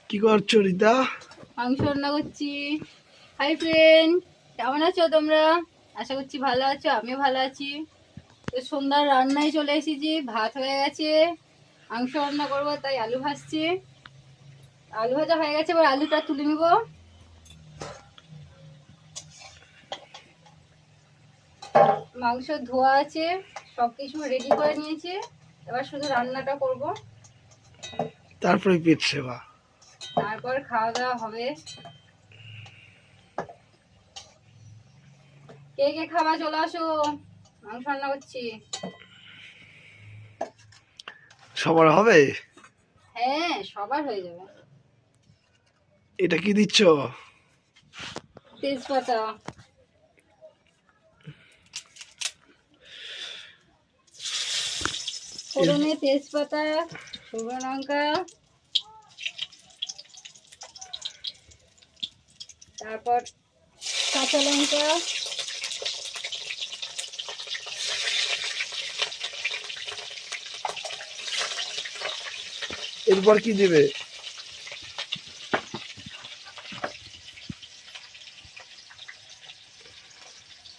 কি করছো রিতা? মাংস রান্না করছি। হাই ফ্রেন্ড, কেমন আছো তোমরা? আশা করছি ভালো আছো, আমিও ভালো আছি। তো সন্ধ্যার রান্নায় চলে এসেছি, ভাত হয়ে গেছে, মাংস রান্না করবো তাই আলু ভাজছি। আলু ভাজা হয়ে গেছে, এবার আলুটা তুলে নিব। মাংস ধোয়া আছে, সবকিছু রেডি করে নিয়েছি, এবার শুধু রান্নাটা করব, তারপরে পেট সেবা। তারপর খাওয়া দাওয়া হবে। কে কে খাওয়া চলে আসো, মাংস রান্না করছি। সবার হবে? হ্যাঁ, সবার হয়ে যাবে। এটা কি দিচ্ছ? তেজপাতা, ফোড়নে তেজপাতা, শুকনো লঙ্কা, তারপর কাঁচা লঙ্কা, এরপর কি দেবে?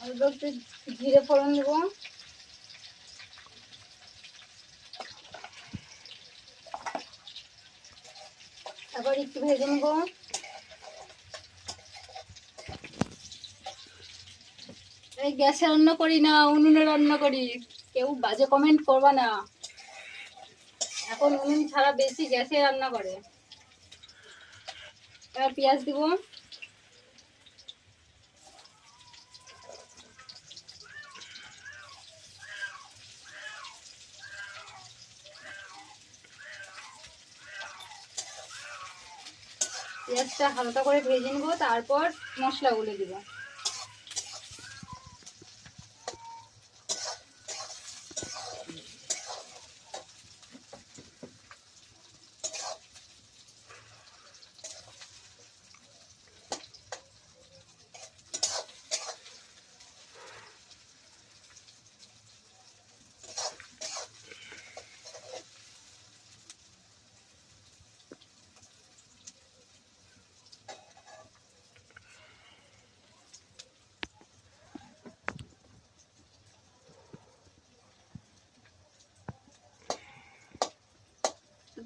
অল্প একটু জিরে ফোড়ন দেবো, তারপর একটু ভেজে নেবো। এই গ্যাসে রান্না করি না, উনুনে রান্না করি, কেউ বাজে কমেন্ট করবা না। এখন উনুন ছাড়া বেশি গ্যাসে রান্না করে। এবার পেঁয়াজ দিব, পেঁয়াজটা হালকা করে ভেজে নেবো, তারপর মশলাগুলো দিব।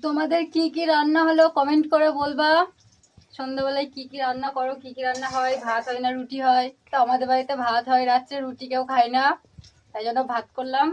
তোমাদের কি কি রান্না হলো কমেন্ট করে বলবা। সন্ধ্যাবেলায় কি কি রান্না করো, কি কি রান্না হয়, ভাত হয় না রুটি হয়? তো আমাদের বাড়িতে ভাত হয়, রাত্রে রুটি কেউ খায় না, তাই জন্য ভাত করলাম।